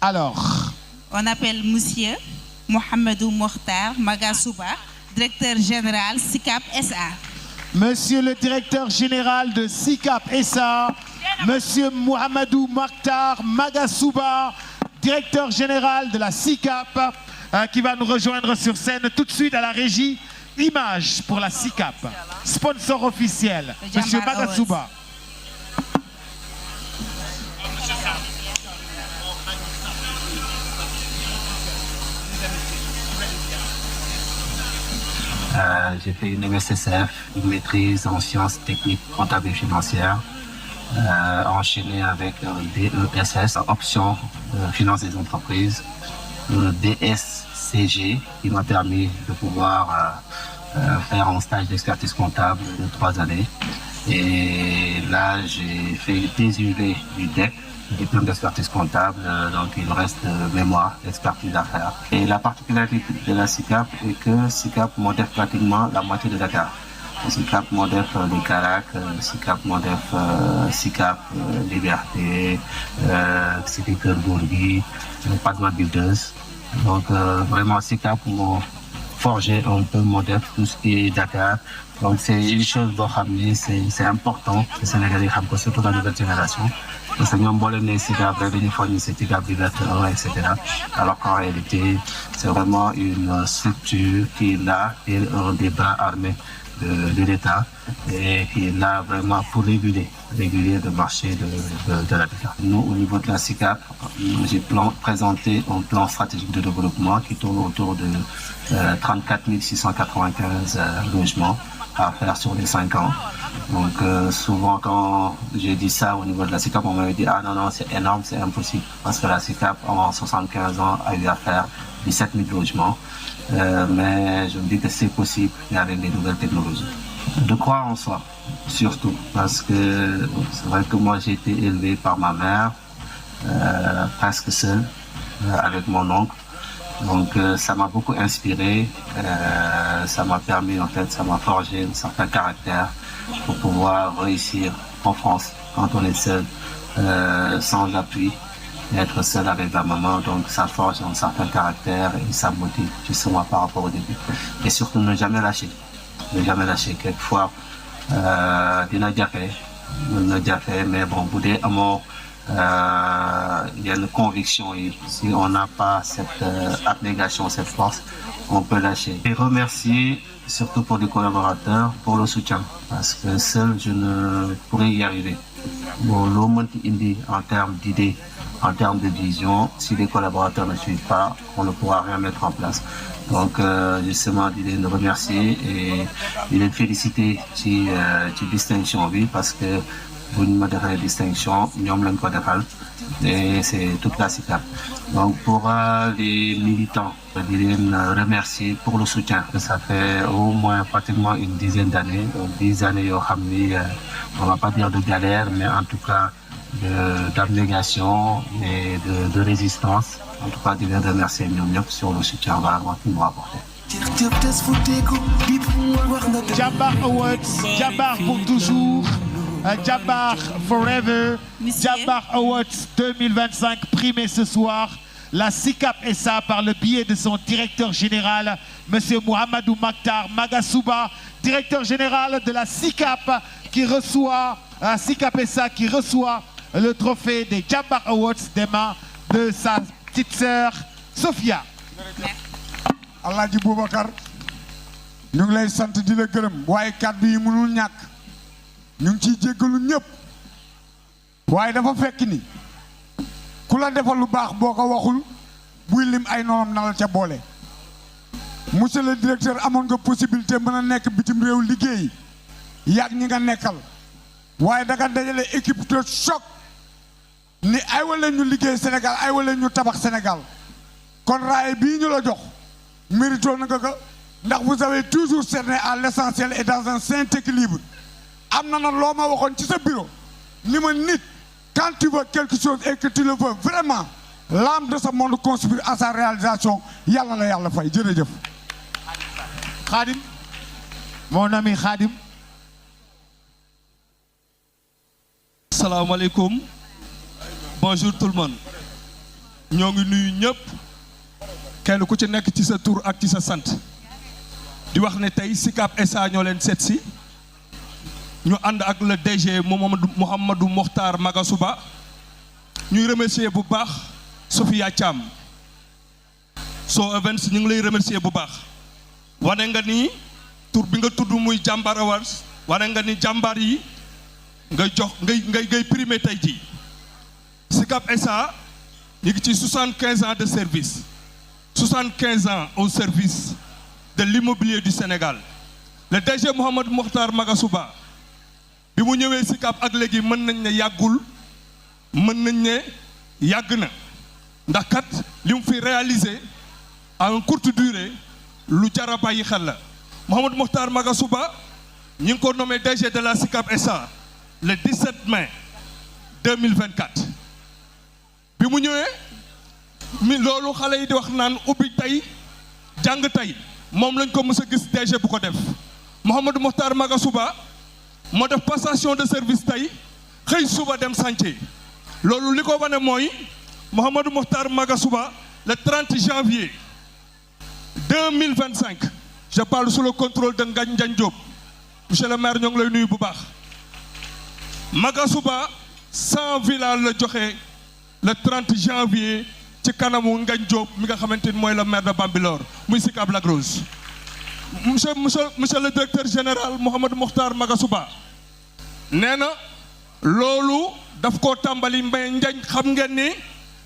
Alors, on appelle Monsieur Mohamedou Mokhtar Magasouba, directeur général SICAP SA. Monsieur le directeur général de SICAP SA, Monsieur Mohamedou Mokhtar Magasouba, directeur général de la SICAP, qui va nous rejoindre sur scène tout de suite à la régie. Image pour la SICAP, sponsor officiel, Monsieur Magasouba. J'ai fait une MSSF, une maîtrise en sciences techniques comptables et financières, enchaîné avec un DESS, option finance des entreprises, le DSCG qui m'a permis de pouvoir faire un stage d'expertise comptable de 3 années. Et là, j'ai fait désuler du DEC, diplôme d'expertise comptable, donc il me reste mémoire, expertise à faire. Et la particularité de la SICAP est que SICAP modère pratiquement la moitié de Dakar. SICAP modère les Carac, SICAP modère SICAP Liberté, Cité Cœur Gourgui, Padua Builders. Donc vraiment SICAP m'a forgé un peu modèle tout ce qui est Dakar. Donc c'est une chose dont c'est important, les Sénégalais surtout la nouvelle génération. Parce que nous avons SICAP, SICAP Liberté, etc. Alors qu'en réalité, c'est vraiment une structure qui est là et un débat armé de l'État et qui est là vraiment pour réguler le marché de l'habitat. Nous, au niveau de la SICAP, j'ai présenté un plan stratégique de développement qui tourne autour de 34 695 logements à faire sur les 5 ans. Donc souvent quand j'ai dit ça au niveau de la SICAP, on m'avait dit ah non, c'est énorme, c'est impossible. Parce que la SICAP en 75 ans a eu à faire 17 000 logements. Mais je me dis que c'est possible avec les nouvelles technologies. De croire en soi, surtout, parce que c'est vrai que moi j'ai été élevé par ma mère, presque seul, avec mon oncle. Donc ça m'a beaucoup inspiré, ça m'a permis en fait, ça m'a forgé un certain caractère pour pouvoir réussir en France quand on est seul, sans appui. Être seul avec la maman, donc ça forge un certain caractère et ça motive justement par rapport au début. Et surtout ne jamais lâcher. Ne jamais lâcher. Quelquefois, dina fait, mais bon, boudé amour, il y a une conviction et si on n'a pas cette abnégation, cette force, on peut lâcher. Et remercier surtout pour les collaborateurs, pour le soutien, parce que seul je ne pourrais y arriver. Bon, l'homme indi en termes d'idées, en termes de vision, si les collaborateurs ne suivent pas, on ne pourra rien mettre en place. Donc, justement, je les remercier et je les féliciter ci distinction oui, parce que vous me donnez la distinction, nous l'avons pas et c'est toute la SICAP. Donc, pour les militants, je les remercier pour le soutien. Ça fait au moins pratiquement une dizaine d'années, 10 années, on ne va pas dire de galère, mais en tout cas, d'abnégation et de résistance. En tout cas, je les remercier sur le soutien qu'ils m'ont apporté. Djabar Awards, Djabar pour toujours, Djabar Forever, Djabar Awards 2025 primé ce soir. La SICAP SA par le biais de son directeur général, Monsieur Mohamedou Mokhtar Magasouba, directeur général de la SICAP qui reçoit, SICAP SA qui reçoit le trophée des Djabar Awards des mains de sa petite sœur Sophia. Alhaji Boubacar ñu ngi lay sant di la gërëm waaye kàddu yi mënul ñàkk ñu ngi ciy jéggalu ñëpp waaye dafa fekk ni ku la defal lu baax boo ko waxul buy lim ay noonam na la ca boole. Monsieur le directeur amoon nga possibilité mën a nekk bitim réew liggéey yàgg ñi nga nekkal waaye da nga dajale équipe de choc ni ay wala ñu liggéey Sénégal ay wala ñu tabax Sénégal kon raay bii ñu la jox mérito na nga ko ndax vous avez toujours cerné à l'essentiel et dans un sain équilibre am na nag loo ma waxoon ci sa bureau ni ma nit quand tu veux quelque chose et que tu le veux vraiment l'âme de ce monde conspire à sa réalisation yàlla la yàlla fay jërëjëf. Khadim, mon ami Khadim. Salam alaikum. Bonjour tout le monde. ñoo ngi nuyu ñëpp kenn ku ci nekk ci sa tur ak ci sa sant di wax ne tey SICAP SA ñoo leen seet si ñu ànd ak le DG Mouhamadou Mokhtar Magasuba ñuy remercier bu baax Sophia Thiam So Events ñu ngi lay remercier bu baax wane nga ni tur bi nga tudd muy Jambar Awards wane nga ni jàmbaar yi ngay jox ngay primé tey jii SICAP SA ñu ngi ci 75 ans de service 75 ans au service de l'immobilier du Sénégal le DG Mouhamadou Mokhtar Magasuba bi mu ñëwee SICAP ak léegi mën nañ ne yàggul mën nañ ne yàgg na ndax kat li mu fi réalisé à une courte durée lu jar a bàyyi xel la Mouhamadou Mokhtar Magasuba ñi ngi ko nommé DG de la SICAP SA le 17 mai 2024 bi mu ñëwee mi loolu xale yi di wax naan ubbi tey jàng tey moom lañ ko mës a gis DG bu ko def Mouhamadou Mokhtar Magasuba moo def passation de service tey xëy suba dem chantier loolu li ko wane mooy Mouhamadou Mokhtar Magasuba le 30 janvier 2025 je parle sous le contrôle de Ngagne Ndiagne Diop monsieur le maire ñoo ngi lay nuyu bu baax Magasuba 100 villas la joxe le 30 janvier ci kanamu Ngagne Diop mi nga xamante ni mooy le maire de Bambilor muy SICAP Lac Rose monsieur le directeur général Mouhamadou Mokhtar Magasuba nee na loolu daf koo tàmbali mbay njañ xam ngeen ni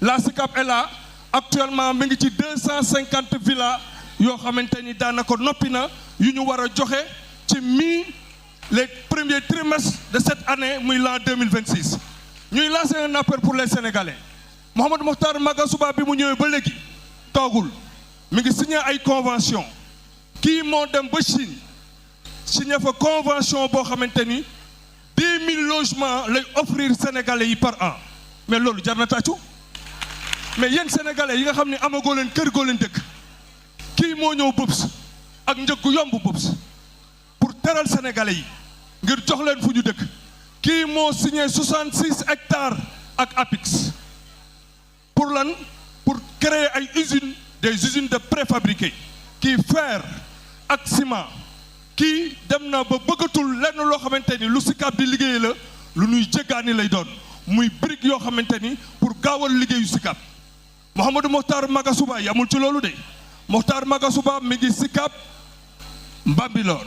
la SICAP LA actuellement mi ngi ci 250 villas yoo xamante ni daanaka noppi na yu ñu war a joxe ci les premiers trimestres de cette année muy l'an 2026 ñuy lancer un appel pour les Sénégalais Mouhamadou Mokhtar Magasuba bi mu ñëwee ba léegi toogul mi ngi signé ay convention kii moo dem ba Chine signé fa convention boo xamante ni 10 000 logements lay offrir Sénégalais yi par an mais loolu jar na tàccu mais yéen Sénégalais yi nga xam ne amagoo leen kër goo leen dëkk kii moo ñëw bëbs ak njëg gu yomb bëbs pour teral Sénégalais yi ngir jox leen fu ñu dëkk kii moo signé 66 hectares ak APIX pour lan pour créer ay usines des usines de préfabriqués kii fer ak ciment kii dem na ba bëggatul lenn loo xamante ni lu SICAP di liggéey la lu ñuy jéggaani lay doon muy brique yoo xamante ni pour gaawal liggéeyu SICAP Mouhamadou Mokhtar Magasuba yamul ci loolu de Mokhtar Magasuba mi ngi SICAP Bambilor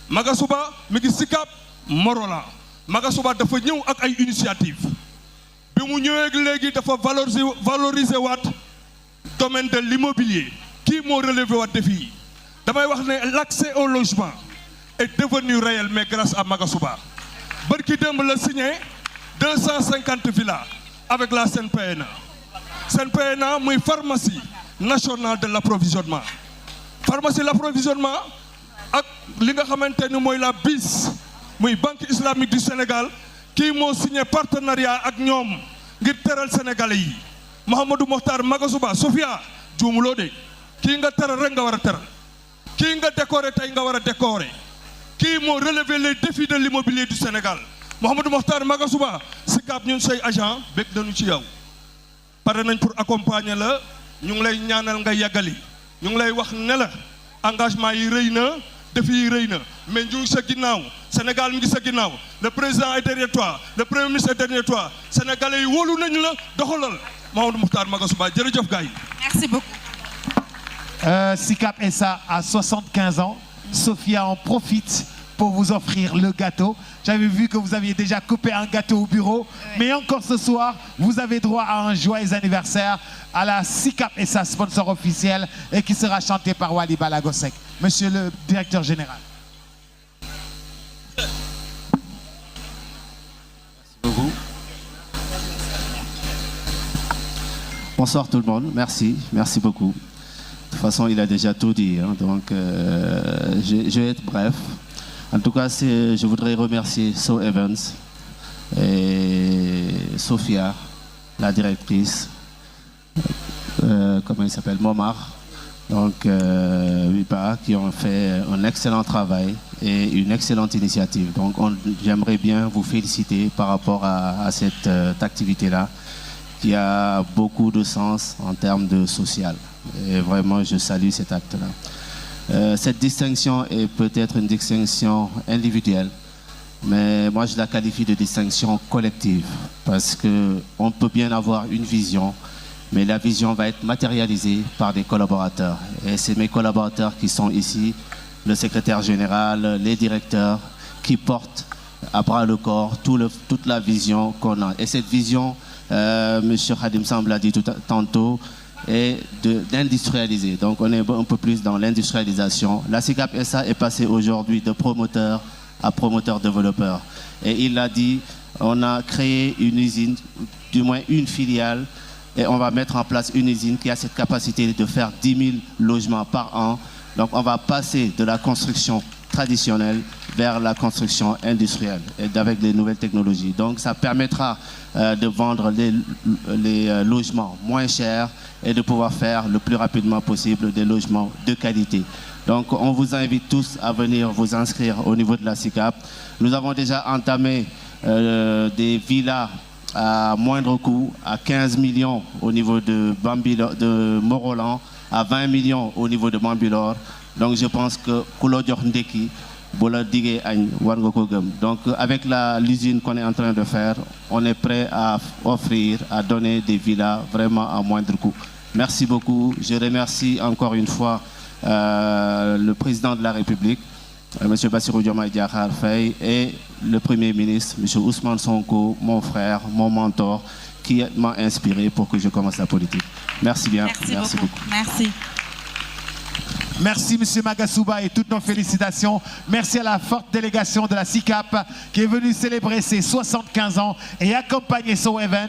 Magasuba mi ngi SICAP Morolan Magasuba dafa ñëw ak ay initiative bi mu ñëwee léegi dafa valoriser waat domaine de l'immobilier kii moo relevé waat défi yi damay wax ne l'accès au logement est devenu réel mais grâce à Magasuba barki démb la signé 250 villas avec la CNPNA CNPNA muy pharmacie nationale de l'approvisionnement pharmacie l'approvisionnement ak li nga xamante ni mooy la BIS muy banque islamique du Sénégal kii moo signé partenariat ak ñoom ngir teral sénégalais yi Mouhamadou Mokhtar Magasuba Sophia juumuloo de kii nga teral rek nga war a teral kii nga décorer tey nga war a décorer kii moo relever les défis de l'immobilier du Sénégal Mouhamadou Mokhtar Magasuba SICAP ñun say agent bég nañu ci yow pare nañ pour accompagner la ñu ngi lay ñaanal nga yàggali ñu ngi lay wax ne la engagement yi rëy na défi yi rëy na mais ñu ngi sa ginnaaw Sénégal mi ngi sa ginnaaw le président est derrière toi le premier ministre est derrière toi sénégalais yi wóolu nañu la doxalal Mouhamadou Mokhtar Magasuba jërëjëf gars yi. Merci beaucoup. SICAP SA à 75 ans. Sophia en profite pour vous offrir le gâteau. J'avais vu que vous aviez déjà coupé un gâteau au bureau, ouais. Mais encore ce soir, vous avez droit à un joyeux anniversaire à la SICAP SA, sponsor officiel, et qui sera chanté par Wally Ballago Seck. Monsieur le directeur général. Merci beaucoup. Bonsoir tout le monde, merci beaucoup. De toute façon, il a déjà tout dit, hein, donc je vais être bref. En tout cas, je voudrais remercier So Evans et Sophia, la directrice, comment il s'appelle, Momar, donc Wipa, qui ont fait un excellent travail et une excellente initiative. Donc j'aimerais bien vous féliciter par rapport à cette activité-là qui a beaucoup de sens en termes de social. Et vraiment, je salue cet acte-là. Cette distinction est peut-être une distinction individuelle, mais moi je la qualifie de distinction collective, parce qu'on peut bien avoir une vision, mais la vision va être matérialisée par des collaborateurs. Et c'est mes collaborateurs qui sont ici, le secrétaire général, les directeurs, qui portent à bras le corps toute la vision qu'on a. Et cette vision, M. Khadim Samb l'a dit tantôt, est d'industrialiser. Donc on est un peu plus dans l'industrialisation. La SICAP SA est passée aujourd'hui de promoteur à promoteur-développeur. Et il l'a dit, on a créé une usine, du moins une filiale, et on va mettre en place une usine qui a cette capacité de faire 10 000 logements par an. Donc on va passer de la construction traditionnelle vers la construction industrielle et avec les nouvelles technologies. Donc ça permettra de vendre les logements moins chers et de pouvoir faire le plus rapidement possible des logements de qualité. Donc on vous invite tous à venir vous inscrire au niveau de la SICAP. Nous avons déjà entamé des villas à moindre coût, à 15 millions au niveau de Morolan, à 20 millions au niveau de Bambilor. Donc je pense que donc avec l'usine qu'on est en train de faire, on est prêt à offrir, à donner des villas vraiment à moindre coût. Merci beaucoup. Je remercie encore une fois le président de la République, M. Bassirou Diomaye Diakhar Faye, et le Premier ministre, M. Ousmane Sonko, mon frère, mon mentor, qui m'a inspiré pour que je commence la politique. Merci bien. Merci beaucoup. Merci. Merci M. Magasuba et toutes nos félicitations. Merci à la forte délégation de la SICAP qui est venue célébrer ses 75 ans et accompagner son event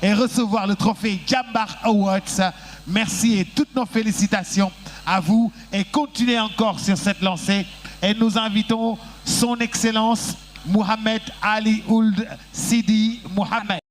et recevoir le trophée Jambar Awards. Merci et toutes nos félicitations à vous et continuez encore sur cette lancée. Et nous invitons son Excellence Mohamed Ali Ould Sidi Mohamed.